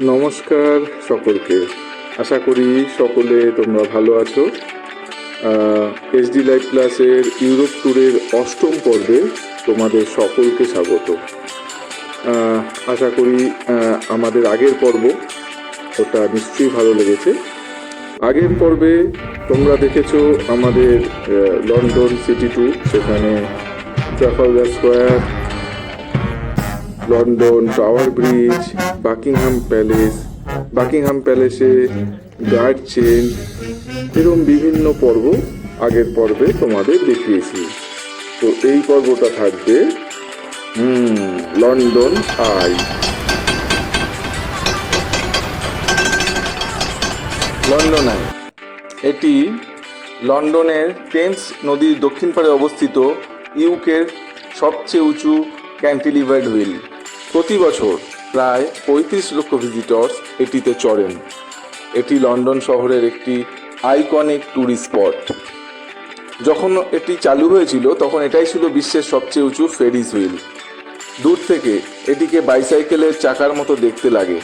নমস্কার সকলকে। আশা করি সকলে তোমরা ভালো আছো। এইচডি লাইভ ক্লাসের ইউরোপ ট্যুরের অষ্টম পর্বে তোমাদের সকলকে স্বাগত। আশা করি আমাদের আগের পর্ব ওটা নিশ্চয়ই ভালো লেগেছে। আগের পর্বে তোমরা দেখেছো আমাদের লন্ডন সিটি ট্যুর, সেখানে Trafalgar Square, London Tower Bridge, Buckingham প্যালেসে গার্ড চেন, এরকম বিভিন্ন পর্ব আগের পর্বে তোমাদের দেখিয়েছি। তো এই পর্বটা থাকবে লন্ডন আই। লন্ডন আই এটি লন্ডনের টেমস নদীর দক্ষিণ পাড়ে অবস্থিত ইউকের সবচেয়ে উঁচু ক্যান্টিলিভার্ড হুইল। প্রতি বছর প্রায় 35 লক্ষ ভিজিটর্স এটিতে চড়েন। এটি লন্ডন শহরের একটি আইকনিক ট্যুরিস্ট স্পট। যখন এটি চালু হয়েছিল তখন এটাই ছিল বিশ্বের সবচেয়ে উঁচু ফেরিস হুইল। দূর থেকে এটিকে বাইসাইকেলের চাকার মতো দেখতে লাগে।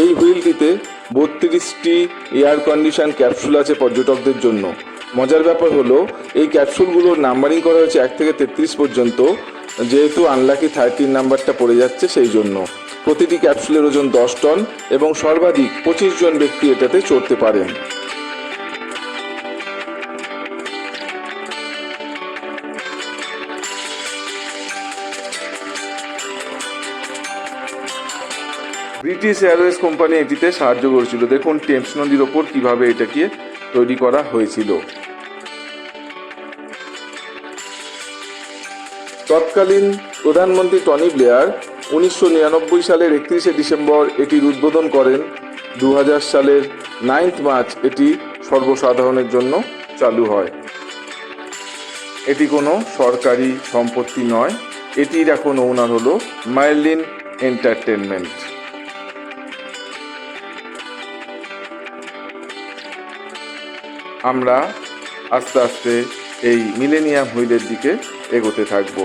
এই হুইলটিতে 32টি এয়ার কন্ডিশন ক্যাপসুল আছে পর্যটকদের জন্য। মজার ব্যাপার হলো এই ক্যাপসুলগুলোর নাম্বারিং করা হয়েছে 1 থেকে 33 পর্যন্ত, যেহেতু আনলাকি 13 নাম্বারটা পড়ে যাচ্ছে সেই জন্য। প্রতিটি ক্যাপসুলের ওজন 10 টন এবং সর্বাধিক 25 জন ব্যক্তি এটাতে চড়তে পারেন। ব্রিটিশ এয়ারওয়েজ কোম্পানি এটিতে সাহায্য করেছিল। দেখুন টেমস নদীর ওপর কিভাবে এটাকে তৈরি করা হয়েছিল। তৎকালীন প্রধানমন্ত্রী টনি ব্লেয়ার 1999 সালের 31শে ডিসেম্বর এটির উদ্বোধন করেন। 2000 সালের 9 মার্চ এটি সর্বসাধারণের জন্য চালু হয়। এটি কোনো সরকারি সম্পত্তি নয়। এটির এখন ওনার হলো মার্লিন এন্টারটেনমেন্ট। আমরা আস্তে আস্তে এই মিলেনিয়াম হুইলের দিকে এগোতে থাকবো।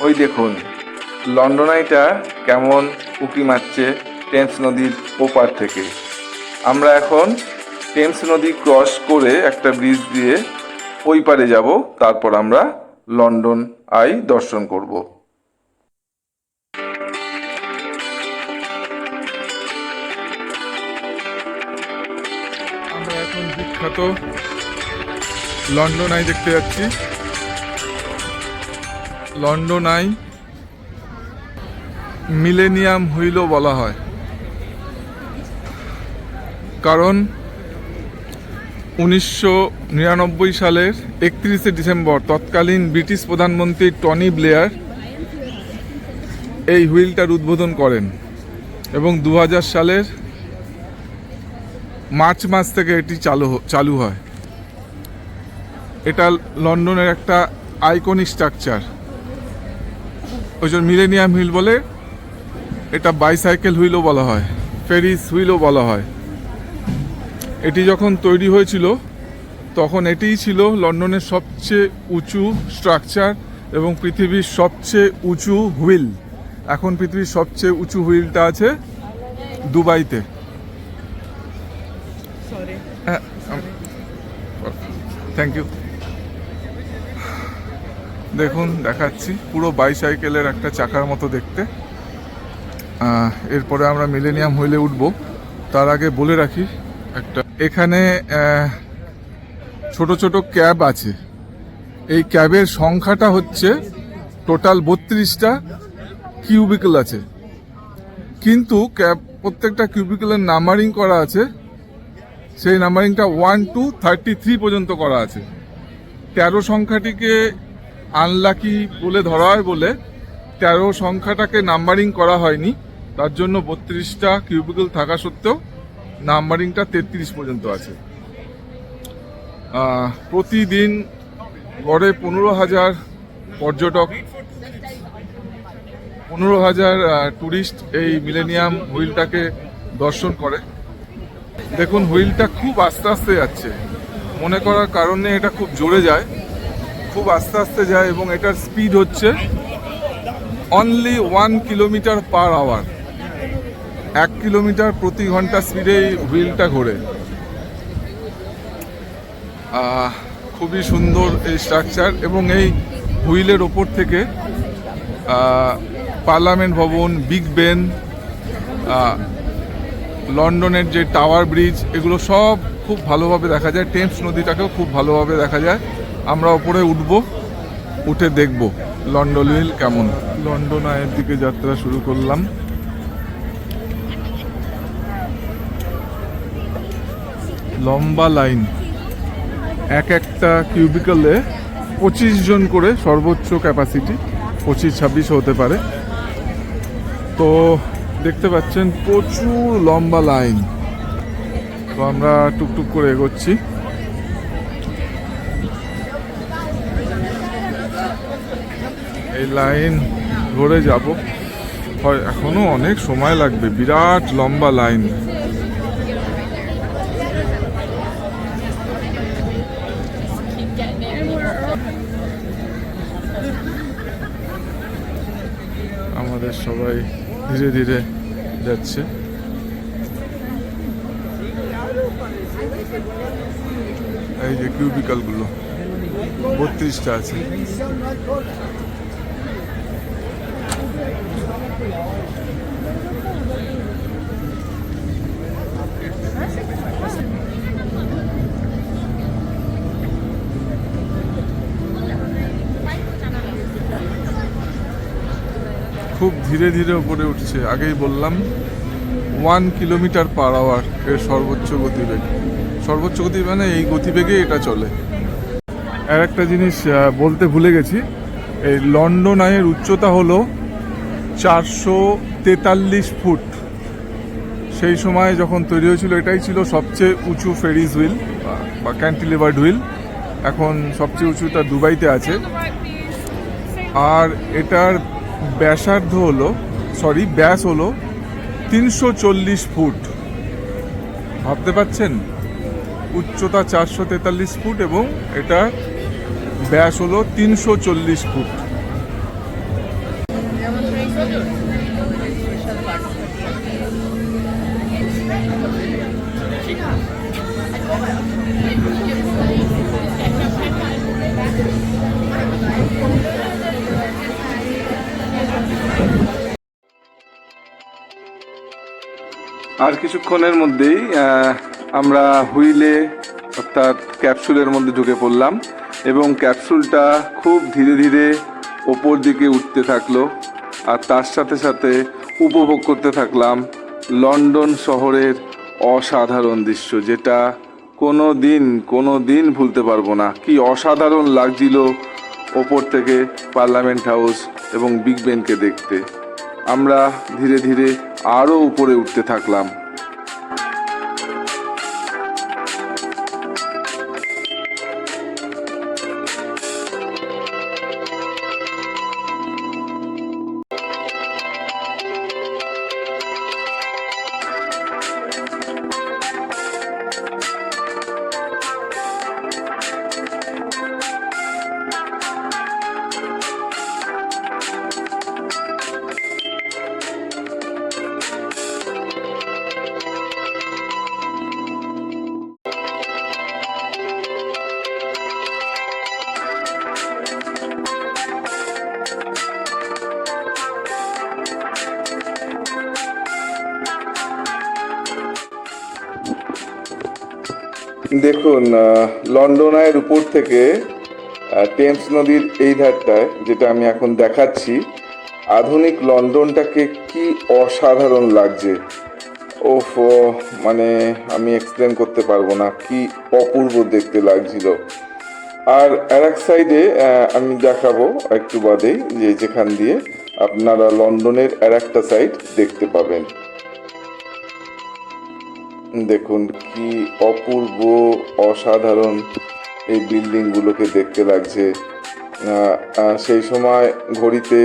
ওই দেখুন লন্ডন আইটা কেমন উঁকি মারছে টেমস নদীর ওপার থেকে। আমরা এখন টেমস নদী ক্রস করে একটা ব্রিজ দিয়ে ওই পারে যাব, তারপর আমরা লন্ডন আই দর্শন করব। আমরা এখন বিখ্যাত লন্ডন আই দেখতে যাচ্ছি। লন্ডন আই মিলেনিয়াম হুইলও বলা হয়, কারণ 1999 সালের 31শে ডিসেম্বর তৎকালীন ব্রিটিশ প্রধানমন্ত্রী টনি ব্লেয়ার এই হুইলটার উদ্বোধন করেন এবং 2000 সালের মার্চ মাস থেকে এটি চালু হয়। এটা লন্ডনের একটা আইকনিক স্ট্রাকচার, ওই জন্য মিলেনিয়াম হুইল বলে। এটা বাইসাইকেল হুইলও বলা হয়, ফেরিস হুইলও বলা হয়। এটি যখন তৈরি হয়েছিল তখন এটিই ছিল লন্ডনের সবচেয়ে উঁচু স্ট্রাকচার এবং পৃথিবীর সবচেয়ে উঁচু হুইল। এখন পৃথিবীর সবচেয়ে উঁচু হুইলটা আছে দুবাইতে। Thank you. দেখুন দেখাচ্ছি, পুরো বাইসাইকেলের একটা চাকার মতো দেখতে। এরপরে আমরা মিলেনিয়াম হুইলে উঠব। তার আগে বলে রাখি একটা এখানে ছোট ছোট ক্যাব আছে। এই ক্যাবের সংখ্যাটা হচ্ছে টোটাল 32টা কিউবিকল আছে। কিন্তু প্রত্যেকটা কিউবিকলের নাম্বারিং করা আছে, সেই নাম্বারিংটা 1 to 33 পর্যন্ত করা আছে। 13 সংখ্যাটিকে আনলাকি বলে ধরা হয় বলে 13 সংখ্যাটাকে নাম্বারিং করা হয়নি, তার জন্য 32টা কিউবিকল থাকা সত্ত্বেও নাম্বারিংটা 33 পর্যন্ত আছে। প্রতিদিন গড়ে 15,000 পর্যটক, 15,000 টুরিস্ট এই মিলেনিয়াম হুইলটাকে দর্শন করে। দেখুন, হুইলটা খুব আস্তে আস্তে যাচ্ছে, মনে করার কারণে এটা খুব জোরে যায়, খুব আস্তে আস্তে যায়, এবং এটার স্পিড হচ্ছে only 1 kilometre per hour. 1 kilometre প্রতি ঘন্টা স্পিডে এই হুইলটা ঘোরে। খুবই সুন্দর এই স্ট্রাকচার, এবং এই হুইলের ওপর থেকে পার্লামেন্ট ভবন, বিগ বেন, লন্ডনের যে টাওয়ার ব্রিজ, এগুলো সব খুব ভালোভাবে দেখা যায়। টেমস নদীটাকেও খুব ভালোভাবে দেখা যায়। আমরা ওপরে উঠে দেখব লন্ডন হুইল কেমন। লন্ডন আয়ের দিকে যাত্রা শুরু করলাম। লম্বা লাইন, একটা কিউবিকলে 25 জন করে সর্বোচ্চ ক্যাপাসিটি, 25-26 হতে পারে। তো দেখতে পাচ্ছেন প্রচুর লম্বা লাইন। তো আমরা টুকটুক করে এগোচ্ছি। এই লাইন ধরে যাব, হয় এখনো অনেক সময় লাগবে, বিরাট লম্বা লাইন। আমাদের সবাই ধীরে ধীরে যাচ্ছে। এই যে কিউবিকলগুলো 32টা আছে। খুব ধীরে ধীরে উপরে উঠছে। আগেই বললাম 1 কিলোমিটার পার আওয়ার এর সর্বোচ্চ গতিবেগ। সর্বোচ্চ গতি মানে এই গতিবেগে এটা চলে। আর একটা জিনিস বলতে ভুলে গেছি, এই লন্ডন আইয়ের উচ্চতা হলো 443 ফুট। সেই সময় যখন তৈরি হয়েছিল এটাই ছিল সবচেয়ে উঁচু ফেরিজ হুইল বা ক্যান্টিলিভার্ড হুইল। এখন সবচেয়ে উঁচুটা দুবাইতে আছে। আর এটার ব্যাস হলো 340 ফুট। ভাবতে পারছেন, উচ্চতা 443 ফুট এবং এটার ব্যাস হলো 340 ফুট। আর কিছুক্ষণের মধ্যেই আমরা হুইলে অর্থাৎ ক্যাপসুলের মধ্যে ঢুকে পড়লাম, এবং ক্যাপসুলটা খুব ধীরে ধীরে ওপর দিকে উঠতে থাকলো। আর তার সাথে সাথে উপভোগ করতে থাকলাম লন্ডন শহরের অসাধারণ দৃশ্য, যেটা কোনো দিন ভুলতে পারবো না। কি অসাধারণ লাগছিল ওপর থেকে পার্লামেন্ট হাউস এবং বিগ বেনকে দেখতে। আমরা ধীরে ধীরে আরও উপরে উঠতে থাকলাম। দেখুন, লন্ডন আইয়ের উপর থেকে টেমস নদীর এই ধারটায়, যেটা আমি এখন দেখাচ্ছি, আধুনিক লন্ডনটাকে কি অসাধারণ লাগছে। ওফ, মানে আমি এক্সপ্লেন করতে পারবো না, কি অপূর্ব দেখতে লাগছিল। আর এক সাইডে আমি দেখাবো একটু বাদেই, যে যেখান দিয়ে আপনারা লন্ডনের আর একটা সাইড দেখতে পাবেন। দেখুন কি অপূর্ব, অসাধারণ এই বিল্ডিংগুলোকে দেখতে লাগছে। সেই সময় ঘড়িতে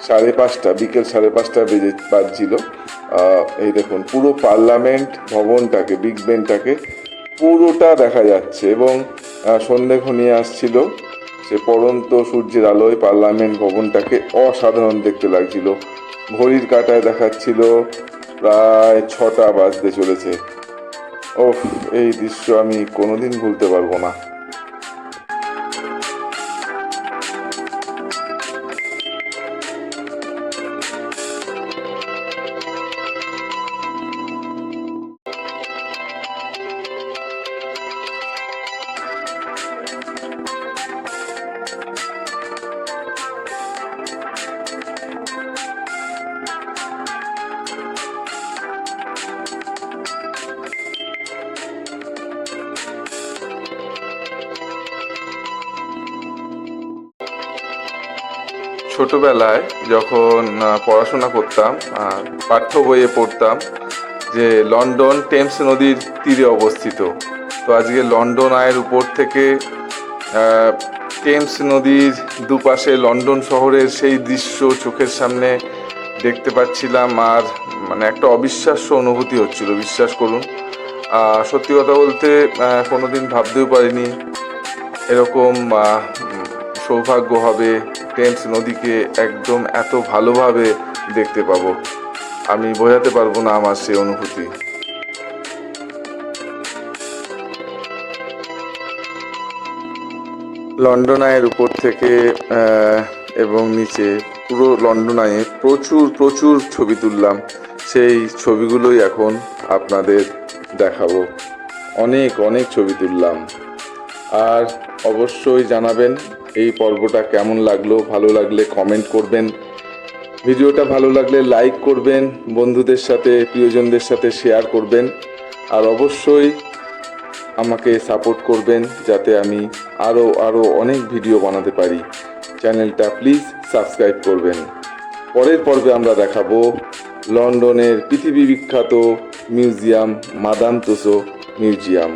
5:30, বিকেল 5:30 বাজছিল। এই দেখুন পুরো পার্লামেন্ট ভবনটাকে, বিগ বেনটাকে পুরোটা দেখা যাচ্ছে, এবং সন্ধে ঘনিয়ে আসছিল। সে পড়ন্ত সূর্যের আলোয় পার্লামেন্ট ভবনটাকে অসাধারণ দেখতে লাগছিল। ঘড়ির কাঁটায় দেখাচ্ছিল প্রায় 6টা বাজতে চলেছে। ওফ, এই দৃশ্য আমি কোনোদিন ভুলতে পারবো না। ছোটবেলায় যখন পড়াশোনা করতাম, পাঠ্য বইয়ে পড়তাম যে লন্ডন টেমস নদীর তীরে অবস্থিত। তো আজকে লন্ডন আয়ের উপর থেকে টেমস নদীর দুপাশে লন্ডন শহরের সেই দৃশ্য চোখের সামনে দেখতে পাচ্ছিলাম, আর মানে একটা অবিশ্বাস্য অনুভূতি হচ্ছিল, বিশ্বাস করুন। সত্যি কথা বলতে কোনোদিন ভাবতেও পারিনি এরকম সৌভাগ্য হবে, টেমস নদীকে একদম এত ভালোভাবে দেখতে পাবো। আমি বোঝাতে পারবো না আমার সেই অনুভূতি। লন্ডন আয়ের উপর থেকে এবং নিচে পুরো লন্ডন আয়ে প্রচুর প্রচুর ছবি তুললাম। সেই ছবিগুলোই এখন আপনাদের দেখাবো। অনেক অনেক ছবি তুললাম। আর অবশ্যই জানাবেন এই পর্বটা কেমন লাগলো। ভালো লাগলে কমেন্ট করবেন, ভিডিওটা ভালো লাগলে লাইক করবেন, বন্ধুদের সাথে প্রিয়জনদের সাথে শেয়ার করবেন, আর অবশ্যই আমাকে সাপোর্ট করবেন যাতে আমি আরও অনেক ভিডিও বানাতে পারি। চ্যানেলটা প্লিজ সাবস্ক্রাইব করবেন। পরের পর্বে আমরা দেখাবো লন্ডনের পৃথিবী বিখ্যাত মিউজিয়াম, মাদাম তুসো মিউজিয়াম।